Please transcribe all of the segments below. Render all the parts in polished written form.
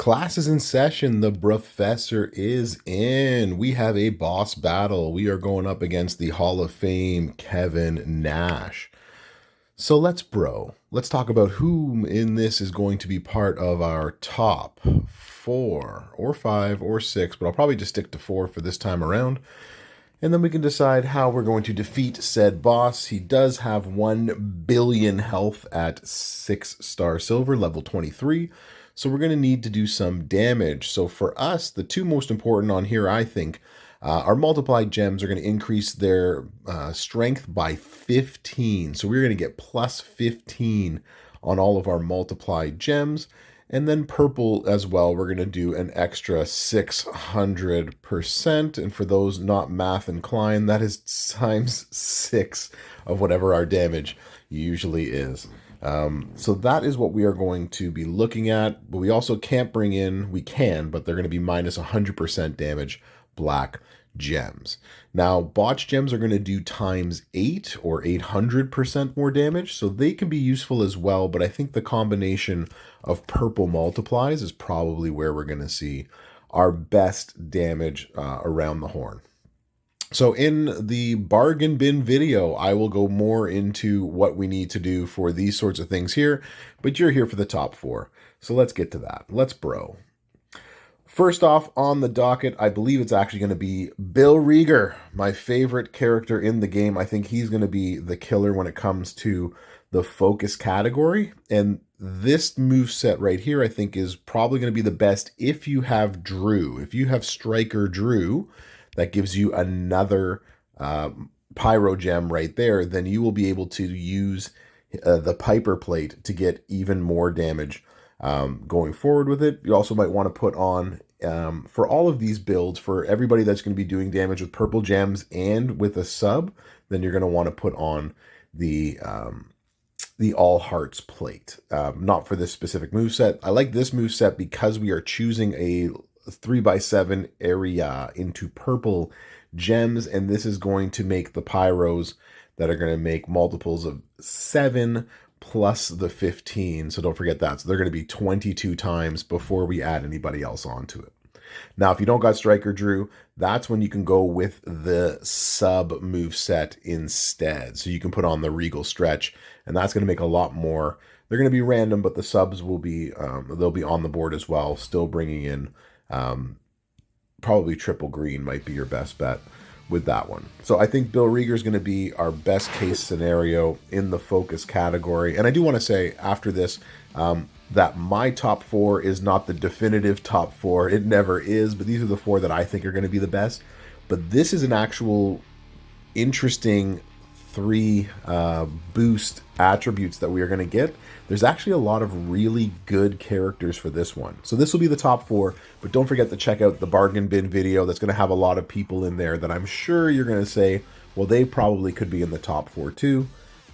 Class is in session. The Brofessor is in. We have a boss battle. We are going up against the Hall of Fame Kevin Nash. So let's talk about who in this is going to be part of our top 4 or 5 or 6, but I'll probably just stick to 4 for this time around. And then we can decide how we're going to defeat said boss. He does have 1 billion health at 6-star silver, level 23. So we're going to need to do some damage. So for us, the two most important on here, I think, our multiplied gems are going to increase their strength by 15. So we're going to get plus 15 on all of our multiplied gems. And then purple as well, we're going to do an extra 600%. And for those not math inclined, that is times 6 of whatever our damage usually is. So that is what we are going to be looking at. But we also can't bring in, we can, but they're going to be minus 100% damage black gems. Now, botch gems are going to do times 8 or 800% more damage, so they can be useful as well, but I think the combination of purple multiplies is probably where we're going to see our best damage around the horn. So in the bargain bin video, I will go more into what we need to do for these sorts of things here, but you're here for the top 4. So let's get to that. Let's bro. First off on the docket, I believe it's actually going to be Bill Rieger, my favorite character in the game. I think he's going to be the killer when it comes to the focus category. And this moveset right here, I think, is probably going to be the best if you have Drew. If you have Striker Drew, that gives you another pyro gem right there, then you will be able to use the Piper plate to get even more damage going forward with it. You also might want to put on, for all of these builds, for everybody that's going to be doing damage with purple gems and with a sub, then you're going to want to put on the All Hearts plate. Not for this specific moveset. I like this moveset because we are choosing a 3x7 area into purple gems, and this is going to make the pyros that are going to make multiples of 7 plus the 15. So don't forget that. So they're going to be 22 times before we add anybody else onto it. Now, if you don't got Striker Drew, that's when you can go with the sub move set instead. So you can put on the Regal Stretch, and that's going to make a lot more. They're going to be random, but the subs will be, they'll be on the board as well, still bringing in probably triple green might be your best bet with that one. So I think Bill Rieger is going to be our best case scenario in the focus category. And I do want to say after this that my top 4 is not the definitive top 4. It never is, but these are the 4 that I think are going to be the best. But this is an actual interesting 3 boost attributes that we are going to get. There's actually a lot of really good characters for this one. So this will be the top 4, but don't forget to check out the bargain bin video. That's going to have a lot of people in there that I'm sure you're going to say, well, they probably could be in the top 4 too.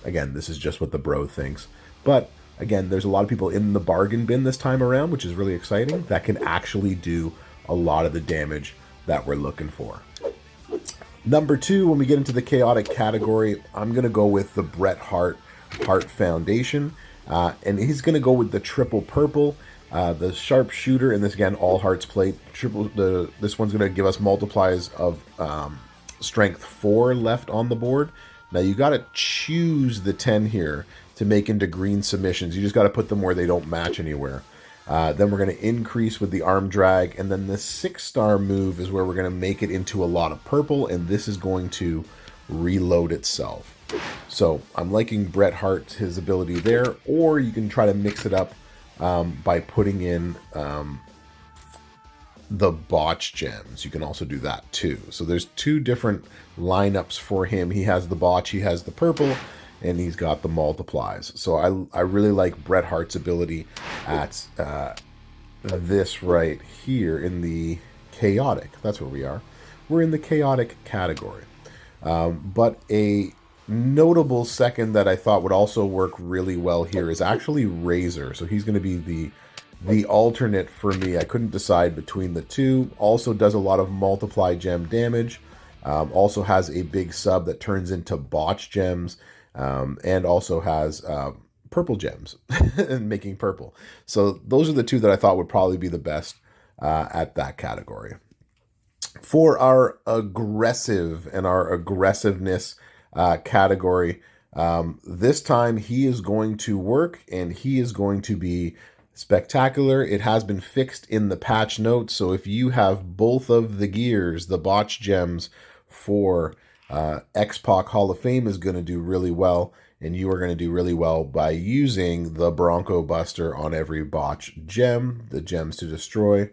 Again, this is just what the bro thinks. But again, there's a lot of people in the bargain bin this time around, which is really exciting, that can actually do a lot of the damage that we're looking for. Number 2, when we get into the chaotic category, I'm going to go with the Bret Hart Foundation. And he's going to go with the triple purple, the sharpshooter, and this, again, all hearts plate. This one's going to give us multiplies of strength 4 left on the board. Now, you got to choose the 10 here to make into green submissions. You just got to put them where they don't match anywhere. Then we're going to increase with the arm drag, and then the 6-star move is where we're going to make it into a lot of purple, and this is going to reload itself. So I'm liking Bret Hart, his ability there, or you can try to mix it up by putting in the botch gems. You can also do that too. So there's 2 different lineups for him. He has the botch, he has the purple, and he's got the multiplies. So I really like Bret Hart's ability at this right here in the chaotic. That's where we are. We're in the chaotic category. But a notable second that I thought would also work really well here is actually Razor. So he's going to be the alternate for me. I couldn't decide between the 2. Also does a lot of multiply gem damage. Also has a big sub that turns into botch gems. And also has purple gems and making purple. So those are the two that I thought would probably be the best at that category. For our aggressive and our aggressiveness category, this time he is going to work and he is going to be spectacular. It has been fixed in the patch notes, so if you have both of the gears, the botch gems for X-Pac Hall of Fame is going to do really well, and you are going to do really well by using the Bronco Buster on every botch gem, the gems to destroy,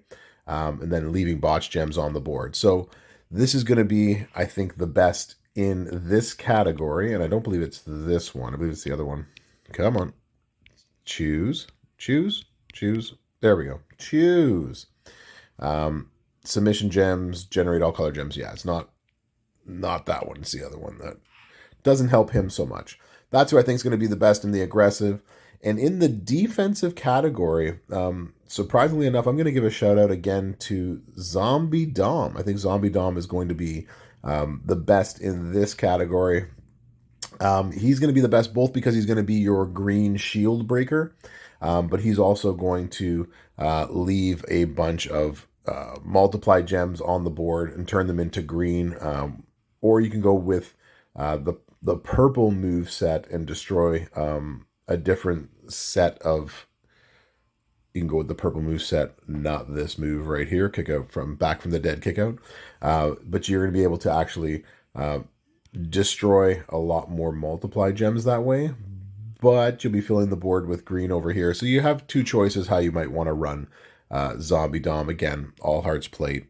and then leaving botch gems on the board. So this is going to be, I think, the best in this category, and I don't believe it's this one. I believe it's the other one. Come on. Choose. There we go. Choose. Submission gems, generate all color gems. Yeah, it's not that one. It's the other one that doesn't help him so much. That's who I think is going to be the best in the aggressive. And in the defensive category, surprisingly enough, I'm going to give a shout out again to Zombie Dom. I think Zombie Dom is going to be the best in this category. He's going to be the best both because he's going to be your green shield breaker, but he's also going to leave a bunch of multiply gems on the board and turn them into green. Or you can go with the purple move set and destroy a different set of. You can go with the purple move set, not this move right here, kick out from back from the dead kick out. But you're going to be able to actually destroy a lot more multiply gems that way. But you'll be filling the board with green over here. So you have two choices how you might want to run Zombie Dom. Again, all hearts plate,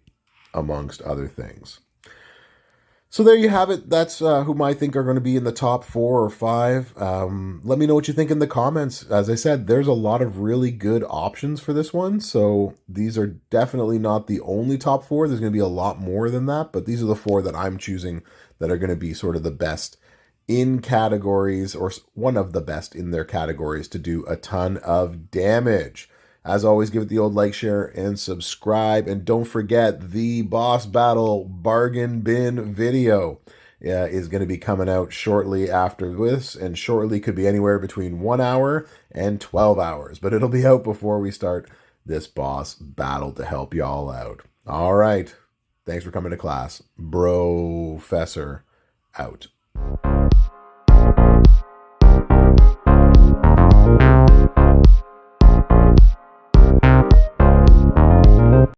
amongst other things. So there you have it. That's whom I think are going to be in the top 4 or 5. Let me know what you think in the comments. As I said, there's a lot of really good options for this one. So these are definitely not the only top 4. There's going to be a lot more than that. But these are the 4 that I'm choosing that are going to be sort of the best in categories, or one of the best in their categories, to do a ton of damage. As always, give it the old like, share, and subscribe. And don't forget, the boss battle bargain bin video is going to be coming out shortly after this. And shortly could be anywhere between 1 hour and 12 hours. But it'll be out before we start this boss battle to help y'all out. All right. Thanks for coming to class. Brofessor out.